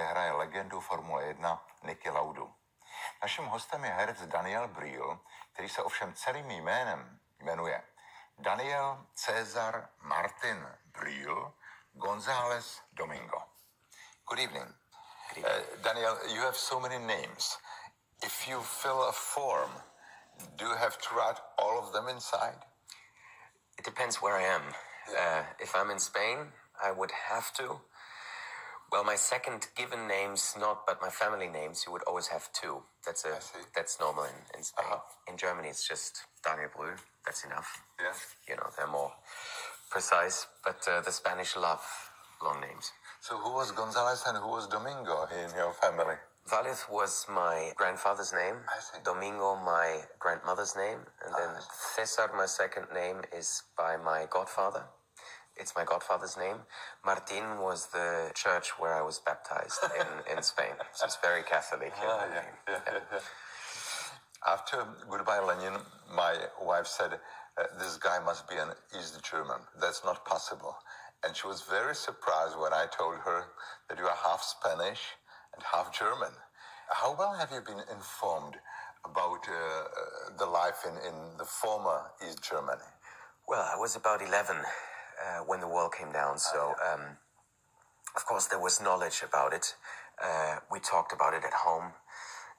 hraje legendu Formule 1 Niki Laudu. Naším hostem je herec Daniel Brühl, který se ovšem celým jménem jmenuje Daniel César Martin Brühl González Domingo. Good evening. Daniel, you have so many names. If you fill a form, do you have to write all of them inside? It depends where I am. If I'm in Spain, I would have to. Well, my second given names, not, but my family names, you would always have two. That's normal in Spain. In Germany, it's just Daniel Brühl. That's enough. Yeah. You know, they're more precise. But the Spanish love long names. So who was González and who was Domingo in your family? Valles was my grandfather's name. I see. Domingo, my grandmother's name. And then César, my second name, is by my godfather. It's my godfather's name. Martin was the church where I was baptized in Spain. So it's very Catholic. Yeah. After Goodbye Lenin, my wife said, this guy must be an East German. That's not possible. And she was very surprised when I told her that you are half Spanish and half German. How well have you been informed about the life in the former East Germany? Well, I was about 11 when the wall came down. So, of course, there was knowledge about it. We talked about it at home.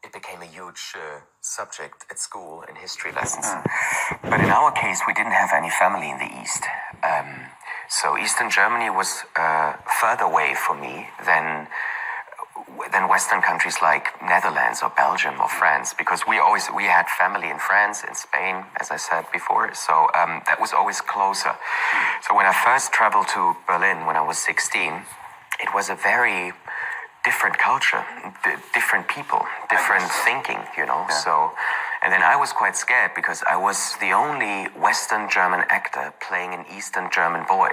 It became a huge subject at school in history lessons. But in our case, we didn't have any family in the East. So Eastern Germany was further away for me than Western countries like Netherlands or Belgium or France, because we had family in France, in Spain, as I said before. So that was always closer. So when I first traveled to Berlin when I was 16, it was a very different culture, different people, different thinking, you know. Yeah. So, and then I was quite scared because I was the only Western German actor playing an Eastern German boy.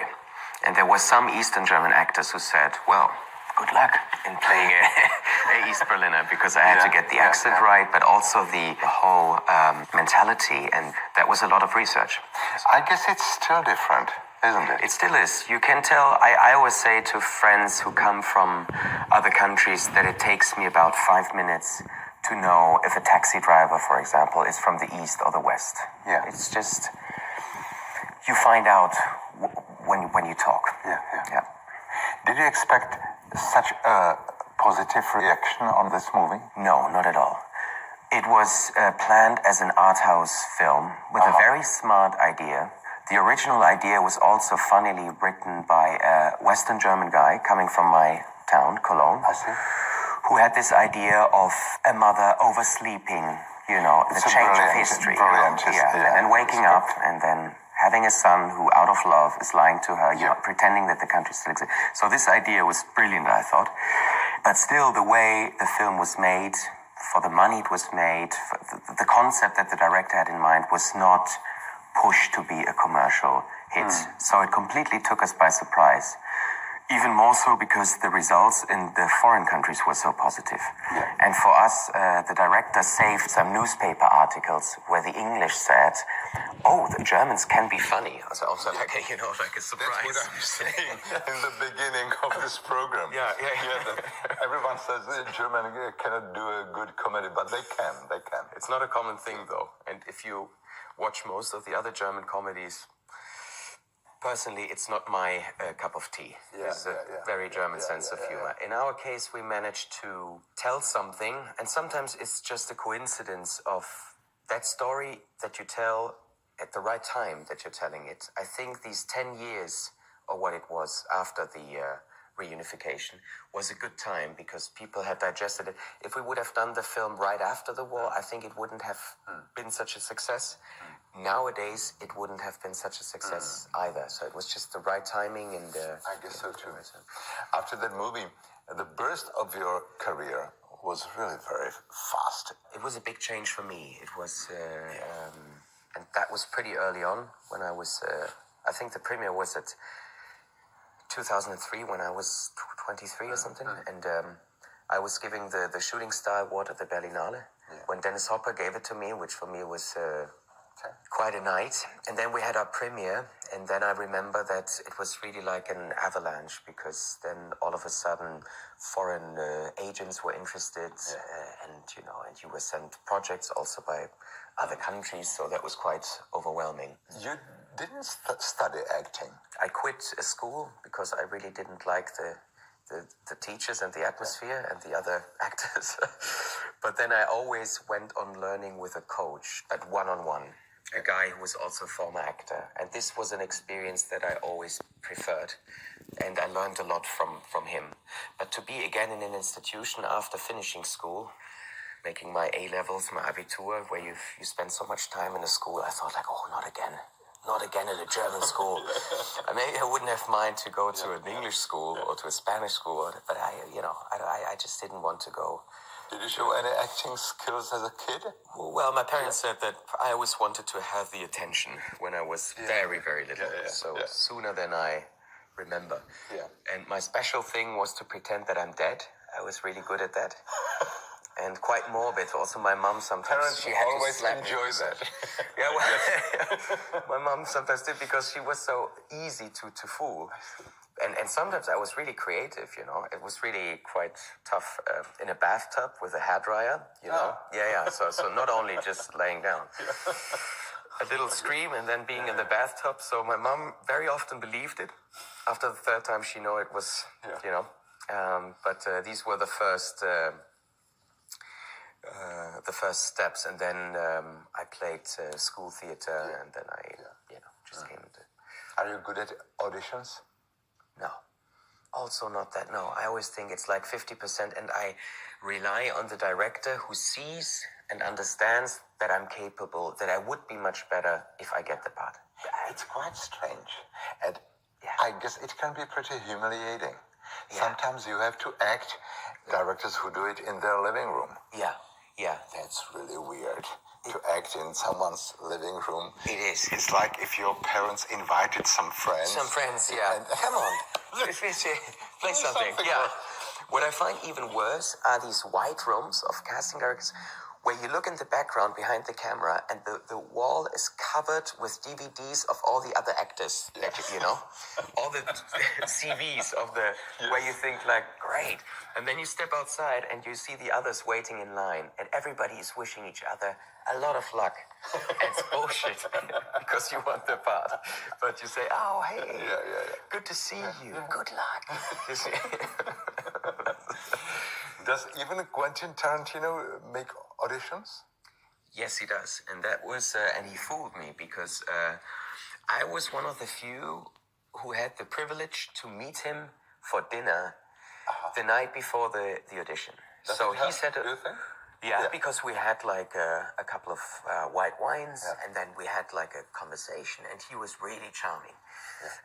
And there were some Eastern German actors who said, well, good luck in playing a East Berliner, because I had to get the accent right, but also the whole mentality, and that was a lot of research. I guess it's still different, isn't it? It still is. You can tell. I always say to friends who come from other countries that it takes me about 5 minutes to know if a taxi driver, for example, is from the East or the West. Yeah. It's just, you find out when you talk. Yeah. Did you expect such a positive reaction on this movie? No, not at all. It was planned as an art house film with a very smart idea. The original idea was also funnily written by a Western German guy coming from my town, Cologne, I see. who had this idea of a mother oversleeping, you know, the change of history. And then waking up and then having a son who, out of love, is lying to her, you know, pretending that the country still exists. So this idea was brilliant, I thought. But still, the way the film was made, for the money it was made, the concept that the director had in mind was not pushed to be a commercial hit. So it completely took us by surprise. Even more so because the results in the foreign countries were so positive. Yeah. And for us, the director saved some newspaper articles where the English said, oh, the Germans can be funny. Also like, you know, like a surprise. That's what I'm saying in the beginning of this program. Yeah. Everyone says German cannot do a good comedy, but they can. It's not a common thing, though. And if you watch most of the other German comedies, personally, it's not my cup of tea. There's a very German sense of humor. In our case, we managed to tell something, and sometimes it's just a coincidence of that story that you tell at the right time that you're telling it. I think these 10 years, or what it was after the reunification, was a good time because people had digested it. If we would have done the film right after the war, I think it wouldn't have been such a success. Nowadays, it wouldn't have been such a success either. So it was just the right timing. And I guess so too. After that movie, the burst of your career was really very fast. It was a big change for me. It was, and that was pretty early on when I was, I think the premiere was at 2003 when I was 23 or something. And I was giving the Shooting Star Award at the Berlinale when Dennis Hopper gave it to me, which for me was Okay. Quite a night. And then we had our premiere, and then I remember that it was really like an avalanche, because then all of a sudden foreign agents were interested, and you were sent projects also by other countries, so that was quite overwhelming. You didn't study acting. I quit school because I really didn't like the teachers and the atmosphere and the other actors. But then I always went on learning with a coach at one-on-one, a guy who was also a former actor. And this was an experience that I always preferred. And I learned a lot from him. But to be again in an institution after finishing school, making my A-levels, my Abitur, where you spend so much time in a school, I thought like, oh, not again. Not again in a German school. Maybe I wouldn't have mind to go to an English school or to a Spanish school, but I just didn't want to go. Did you show any acting skills as a kid? Well, my parents said that I always wanted to have the attention when I was very, very little. Sooner than I remember. Yeah. And my special thing was to pretend that I'm dead. I was really good at that. And quite morbid. Also, my mom sometimes... Parents she had always to slap enjoy me. that. Yeah, well, my mom sometimes did, because she was so easy to fool. And sometimes I was really creative, It was really quite tough in a bathtub with a hairdryer, Yeah. So not only just laying down. A little scream and then being in the bathtub. So my mom very often believed it. After the third time, she knew it was, But these were the first steps, and then I played school theater, and then I, just came into. Are you good at auditions? No, also not that. No, I always think it's like 50%, and I rely on the director who sees and understands that I'm capable, that I would be much better if I get the part. It's quite strange, and I guess it can be pretty humiliating. Yeah. Sometimes you have to act. Directors who do it in their living room. Yeah. That's really weird to act in someone's living room. It is. It's like if your parents invited some friends. Yeah. And Come on. Play something. Yeah. What I find even worse are these white rooms of casting directors where you look in the background behind the camera and the wall is covered with DVDs of all the other actors, all the CVs of where you think like, great. And then you step outside and you see the others waiting in line and everybody is wishing each other a lot of luck. And it's bullshit because you want the part. But you say, oh, hey, good to see you. Good luck. Does even Quentin Tarantino make auditions? Yes, he does. And that was, and he fooled me because I was one of the few who had the privilege to meet him for dinner the night before the audition. So he said, do you think? Yeah, because we had like a couple of white wines, and then we had like a conversation, and he was really charming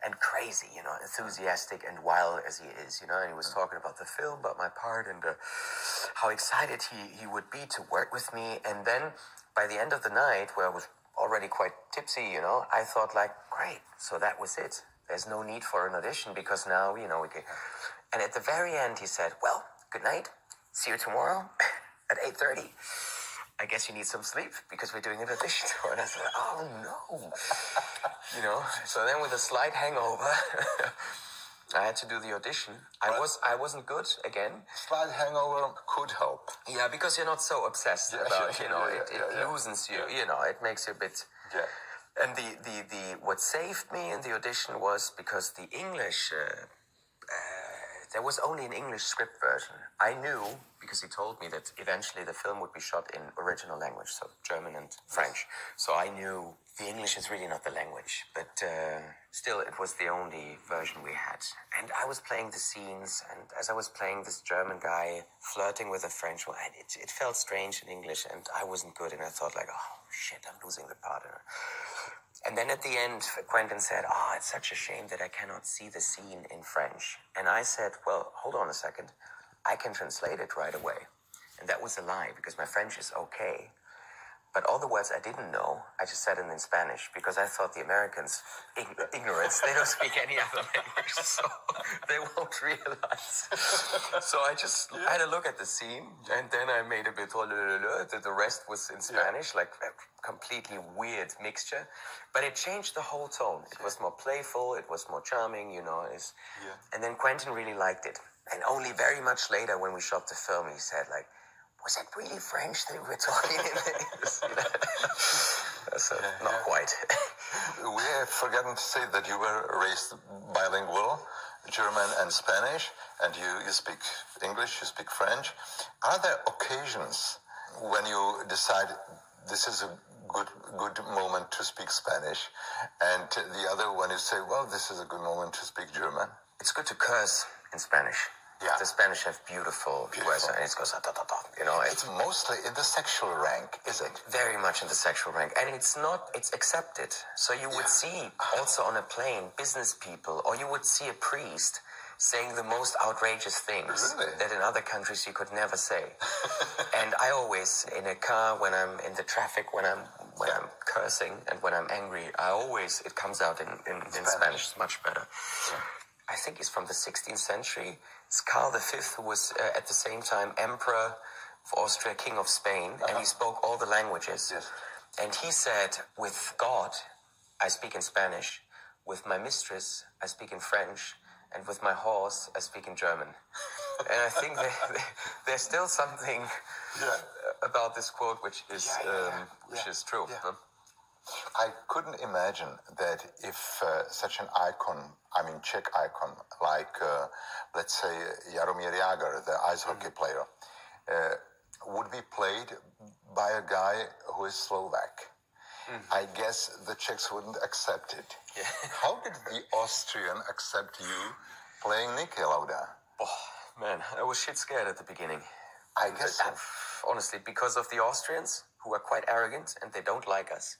and crazy, enthusiastic and wild as he is, and he was talking about the film, about my part, and how excited he would be to work with me. And then by the end of the night, where I was already quite tipsy, I thought like, great, so that was it. There's no need for an audition because now, we can. And at the very end, he said, well, good night, see you tomorrow. At 8:30, I guess you need some sleep because we're doing an audition tour. And I said, oh no, So then with a slight hangover, I had to do the audition. I wasn't good again. Slight hangover could help. Yeah, because you're not so obsessed about, it loosens you, it makes you a bit. Yeah. And the what saved me in the audition was because the English. There was only an English script version. I knew, because he told me that eventually the film would be shot in original language, so German and French. So I knew the English is really not the language, but still it was the only version we had. And I was playing the scenes, and as I was playing this German guy flirting with a French one, it felt strange in English, and I wasn't good, and I thought like, oh shit, I'm losing the part. And then at the end, Quentin said, oh, it's such a shame that I cannot see the scene in French. And I said, well, hold on a second. I can translate it right away. And that was a lie, because my French is okay. But all the words I didn't know, I just said them in Spanish, because I thought the Americans, ignorance, they don't speak any other language, so they won't realize. So I just had a look at the scene, and then I made a bit, the rest was in Spanish, like, completely weird mixture, but it changed the whole tone. It was more playful, it was more charming, you know. And then Quentin really liked it. And only very much later, when we shot the film, he said, like, was it really French that we were talking in this? You know? So, not quite. We have forgotten to say that you were raised bilingual, German and Spanish, and you speak English, you speak French. Are there occasions when you decide this is a good moment to speak Spanish, and the other when you say, well, this is a good moment to speak German? It's good to curse in Spanish. Yeah. The Spanish have beautiful words, and it goes, you know. It's mostly in the sexual rank, is it? Very much in the sexual rank. And it's accepted. So you would see also on a plane business people, or you would see a priest saying the most outrageous things that in other countries you could never say. And I always, in a car, when I'm in the traffic, when I'm cursing and when I'm angry, it comes out in Spanish. It's much better. Yeah. I think it's from the 16th century. It's Karl V, who was at the same time Emperor of Austria, King of Spain, and he spoke all the languages. Yes. And he said, with God, I speak in Spanish. With my mistress, I speak in French. And with my horse, I speak in German. And I think there's still something about this quote which is true. Yeah. Huh? I couldn't imagine that if such an icon, I mean Czech icon, like let's say Jaromír Jágr, the ice hockey player, would be played by a guy who is Slovak. I guess the Czechs wouldn't accept it. Yeah. How did the Austrian accept you playing Niki Lauda? Oh, man, I was shit scared at the beginning. I guess so. Honestly, because of the Austrians, who are quite arrogant and they don't like us.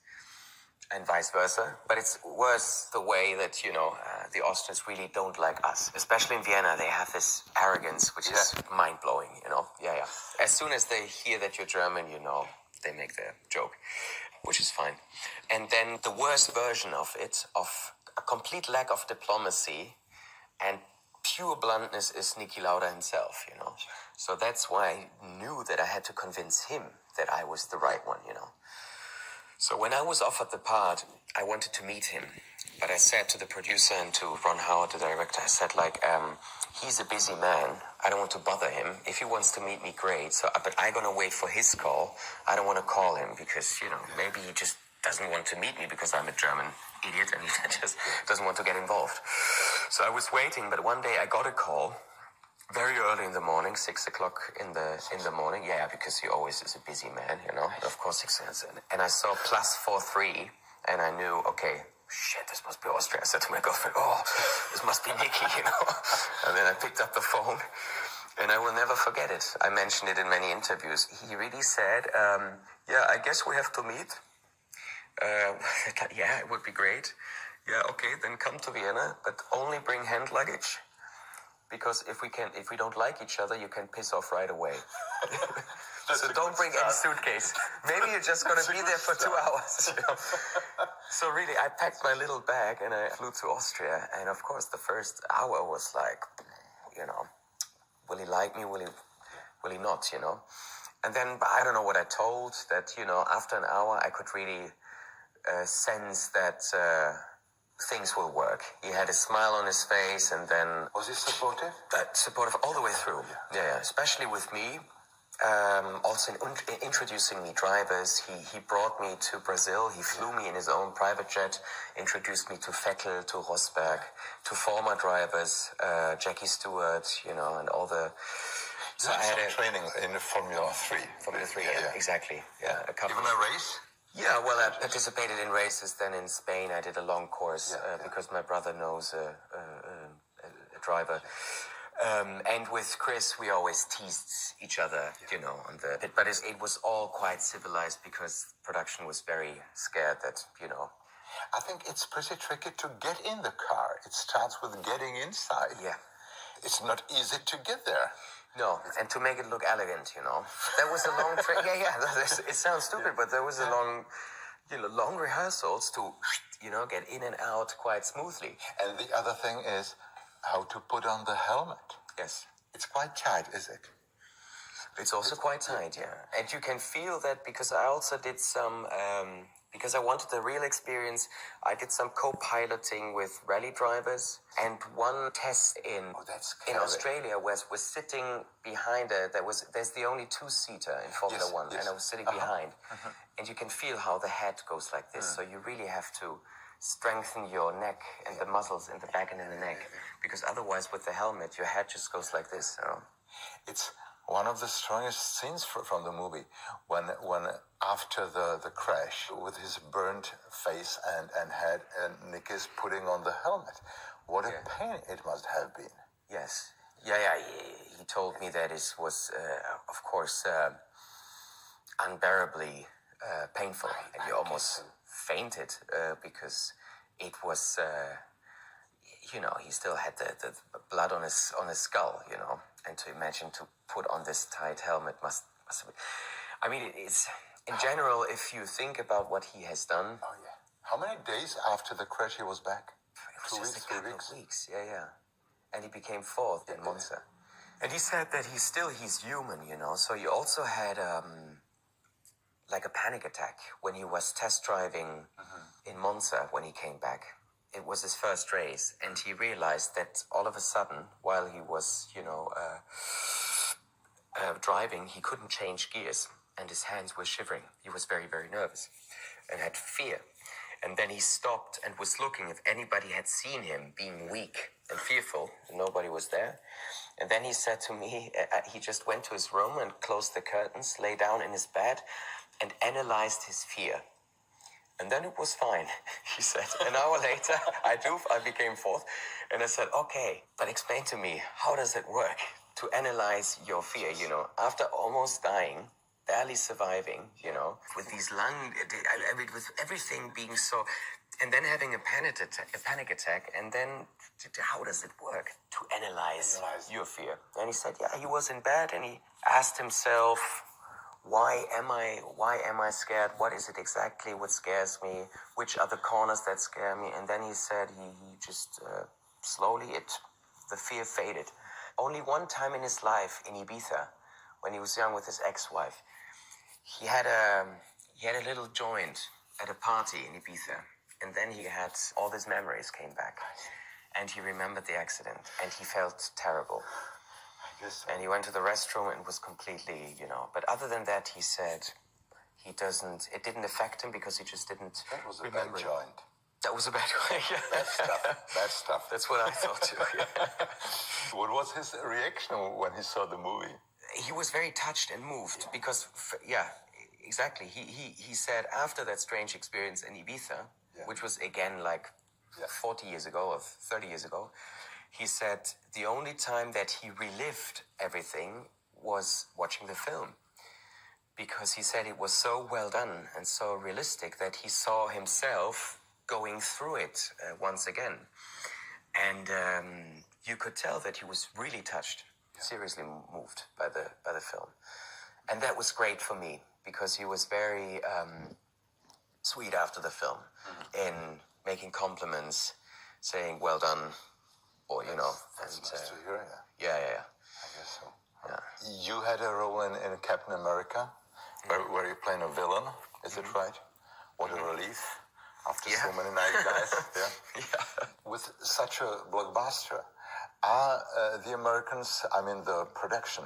And vice versa. But it's worse the way that, you know, the Austrians really don't like us. Especially in Vienna, they have this arrogance, which is mind-blowing, you know. Yeah. As soon as they hear that you're German, you know, they make their joke, which is fine. And then the worst version of it, of a complete lack of diplomacy and pure bluntness, is Niki Lauda himself, you know. So that's why I knew that I had to convince him that I was the right one, you know. So when I was offered the part, I wanted to meet him. But I said to the producer and to Ron Howard, the director, I said, like, he's a busy man. I don't want to bother him. If he wants to meet me, great. But I'm going to wait for his call. I don't want to call him because, you know, maybe he just doesn't want to meet me because I'm a German idiot and he just doesn't want to get involved. So I was waiting, but one day I got a call very early in the morning, 6 o'clock in the morning. Yeah, because he always is a busy man, you know. Of course, 6 hours. And I saw +43, and I knew, okay, shit, this must be Austria. I said to my girlfriend, oh, this must be Niki, you know. And then I picked up the phone, and I will never forget it. I mentioned it in many interviews. He really said, I guess we have to meet. Yeah, it would be great. Yeah, okay, then come to Vienna, but only bring hand luggage. Because if we don't like each other, you can piss off right away. So don't bring any suitcase. Maybe you're just going to be there for 2 hours. You know? So really, I packed my little bag and I flew to Austria. And of course, the first hour was like, you know, will he like me? Will he not, you know? And then, I don't know what I told, that, you know, after an hour, I could really sense that things will work. He had a smile on his face, and then... Was he supportive? Supportive all the way through. Yeah. Especially with me. Also in introducing me drivers. He brought me to Brazil. He flew me in his own private jet, introduced me to Vettel, to Rosberg, to former drivers, Jackie Stewart, you know, and all the... So I had training in Formula 3. Formula 3, yeah. Exactly. Yeah. Even a race? Yeah, well, I participated in races. Then in Spain, I did a long course because my brother knows a driver. And with Chris, we always teased each other, you know, on the pit. But it was all quite civilized because production was very scared that, you know. I think it's pretty tricky to get in the car. It starts with getting inside. Yeah. It's not easy to get there. No, and to make it look elegant, you know. There was a long it sounds stupid, but there was a long rehearsals to, you know, get in and out quite smoothly. And the other thing is how to put on the helmet. Yes. It's quite tight, is it? It's also quite tight, yeah. And you can feel that because I also did some, because I wanted the real experience, I did some co-piloting with rally drivers. And one test in Australia was sitting behind there's the only two-seater in Formula One, and I was sitting behind. And you can feel how the head goes like this. So you really have to strengthen your neck and the muscles in the back and in the neck. Because otherwise with the helmet, your head just goes like this. It's one of the strongest scenes from the movie when after the crash with his burnt face and head and Nick is putting on the helmet. What a pain it must have been. Yes. He told me that it was, of course, unbearably painful. And he almost fainted because it was, he still had the blood on his skull, and to imagine to put on this tight helmet must have been. I mean, it's in general, if you think about what he has done. Oh yeah. How many days after the crash he was back? It was just a couple of weeks. Yeah. And he became fourth in Monza. And he said that he's human, So he also had like a panic attack when he was test driving in Monza when he came back. It was his first race, and he realized that all of a sudden, while he was, driving, he couldn't change gears, and his hands were shivering. He was very, very nervous and had fear. And then he stopped and was looking if anybody had seen him being weak and fearful. Nobody was there. And then he said to me, he just went to his room and closed the curtains, lay down in his bed, and analyzed his fear. And then it was fine, he said. An hour later, I became fourth. And I said, okay, but explain to me, how does it work to analyze your fear, after almost dying, barely surviving, with these with everything being so, and then having a panic attack, and then how does it work to analyze your fear? And he said, he was in bed and he asked himself, why am I scared? What is it exactly what scares me? Which are the corners that scare me? And then he said he just slowly the fear faded. Only one time in his life in Ibiza, when he was young with his ex-wife, he had a little joint at a party in Ibiza, and then he had all his memories came back, and he remembered the accident, and he felt terrible. And he went to the restroom and was completely, But other than that, he said it didn't affect him because he just didn't remember. That was a bad joint. That was a bad one, yeah. Bad stuff. That's what I thought too, yeah. What was his reaction when he saw the movie? He was very touched and moved because, exactly. He said after that strange experience in Ibiza, which was again like 40 years ago or 30 years ago, he said the only time that he relived everything was watching the film. Because he said it was so well done and so realistic that he saw himself going through it once again. And you could tell that he was really touched, seriously moved by the film. And that was great for me because he was very sweet after the film in making compliments, saying, well done, or, That's nice to hear, Yeah. I guess so. Yeah. You had a role in Captain America, where you playing a villain, is it right? What a relief after so many nice guys. With such a blockbuster, are the Americans, the production,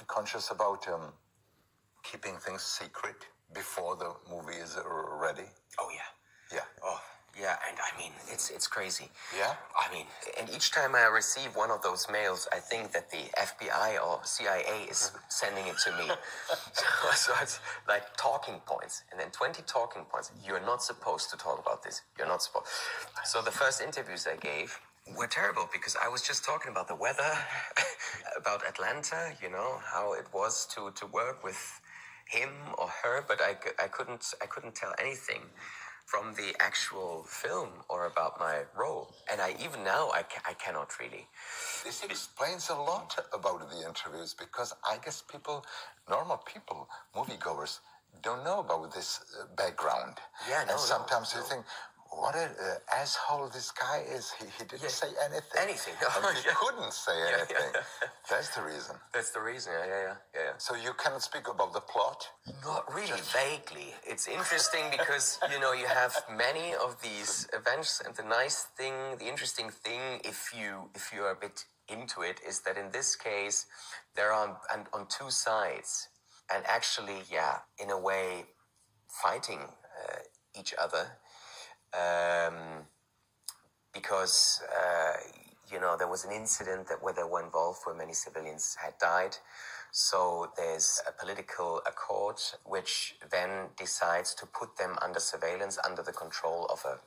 conscious about keeping things secret before the movie is ready? Oh, yeah. Yeah. Oh, yeah, and it's crazy. Yeah? And each time I receive one of those mails, I think that the FBI or CIA is sending it to me. So it's like talking points, and then 20 talking points. You're not supposed to talk about this. You're not supposed. So the first interviews I gave were terrible because I was just talking about the weather, about Atlanta, how it was to work with him or her, but I couldn't tell anything from the actual film or about my role. And even now, I cannot really. This explains a lot about the interviews because I guess normal people, moviegoers, don't know about this background. Yeah, no, and sometimes you think, what an asshole this guy is. He didn't say anything. Anything. And he couldn't say anything. That's the reason. That's the reason, yeah. So you cannot speak about the plot? Not really, vaguely. It's interesting because, you have many of these events, and the interesting thing, if you are a bit into it, is that in this case, they're on two sides, and actually, in a way, fighting each other, because there was an incident where they were involved where many civilians had died. So there's a political accord which then decides to put them under surveillance, under the control of a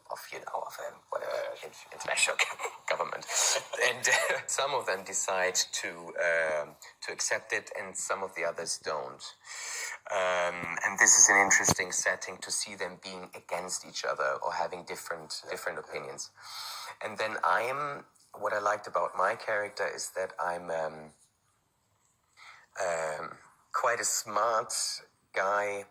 international government. And some of them decide to accept it, and some of the others don't. And this is an interesting setting to see them being against each other or having different opinions. And then what I liked about my character is that I'm quite a smart guy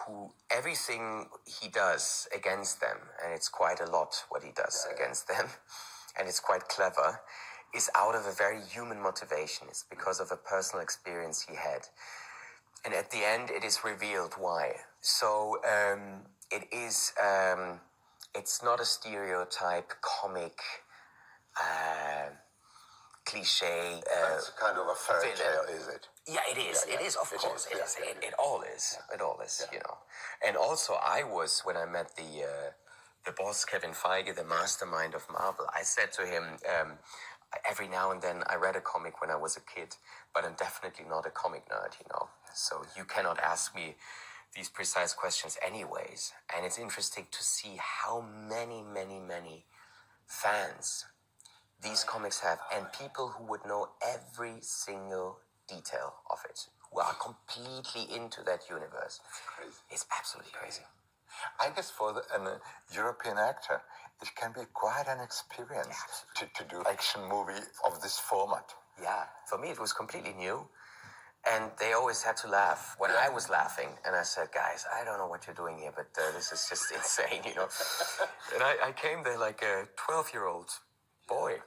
who everything he does against them, and it's quite a lot what he does against them, and it's quite clever, is out of a very human motivation. It's because of a personal experience he had. And at the end, it is revealed why. So it is, it's not a stereotype comic cliche. It's kind of a fairy tale, is it? Yeah, it is. Yeah, it is, of course. It is. It all is. It all is, And also, when I met the boss, Kevin Feige, the mastermind of Marvel, I said to him, every now and then I read a comic when I was a kid, but I'm definitely not a comic nerd, So you cannot ask me these precise questions anyways. And it's interesting to see how many, many, many fans these comics have, and people who would know every single detail of it, who are completely into that universe. Crazy. It's absolutely crazy. I guess for a European actor, it can be quite an experience to do an action movie of this format. Yeah, for me it was completely new. And they always had to laugh when I was laughing. And I said, guys, I don't know what you're doing here, but this is just insane, And I came there like a 12-year-old boy,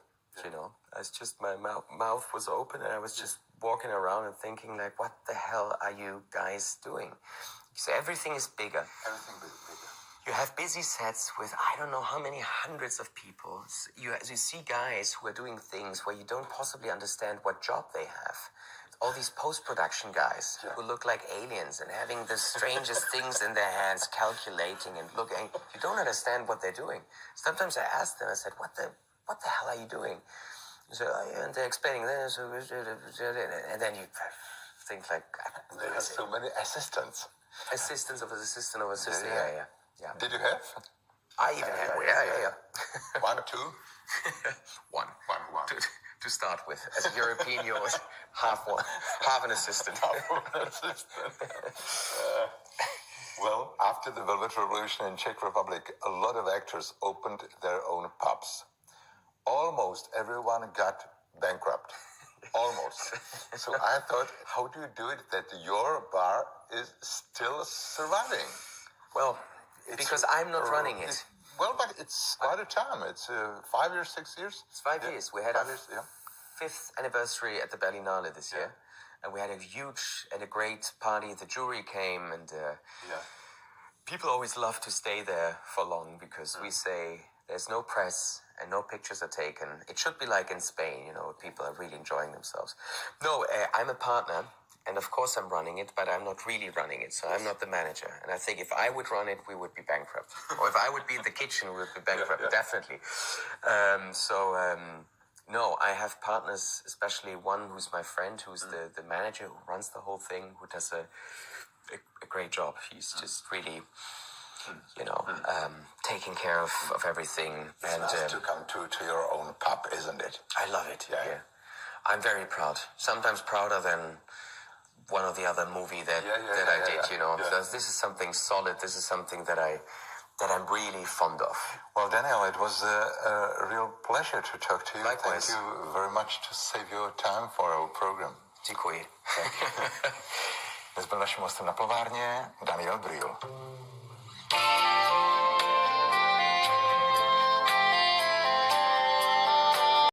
I was just, my mouth was open, and I was just walking around and thinking, like, what the hell are you guys doing? So everything is bigger. Everything is bigger. You have busy sets with I don't know how many hundreds of people. You see guys who are doing things where you don't possibly understand what job they have. All these post-production guys who look like aliens and having the strangest things in their hands, calculating and looking. You don't understand what they're doing. Sometimes I asked them, I said, what the hell are you doing? So, and they're explaining this, and then you think like... There are so many assistants. Assistants of an assistant of an assistant, yeah. Did you have? I even had, yeah. 1, 2? One. To start with. As a European, you're half an assistant. Well, after the Velvet Revolution in Czech Republic, a lot of actors opened their own pubs. Almost everyone got bankrupt. Almost. So I thought, how do you do it that your bar is still surviving? Well, because I'm not running it. Well, but it's quite a time. It's 5 years, 6 years? It's 5 years. We had our 5th anniversary at the Berlinale this year. And we had a huge and a great party. The jury came, and people always love to stay there for long because we say there's no press and no pictures are taken. It should be like in Spain, people are really enjoying themselves. No, I'm a partner. And of course I'm running it, but I'm not really running it. So I'm not the manager. And I think if I would run it, we would be bankrupt. Or if I would be in the kitchen, we would be bankrupt, definitely. No, I have partners, especially one who's my friend, who's the manager who runs the whole thing, who does a great job. He's just really, taking care of everything. It's nice to come to your own pub, isn't it? I love it, yeah. I'm very proud. Sometimes prouder than one or the other movie that I did, because this is something solid. This is something that I'm really fond of. Well, Daniel, it was a real pleasure to talk to you. Likewise. Thank you very much to save your time for our program. Děkuji. Dnes byl naším hostem na plovárně Daniel Brühl.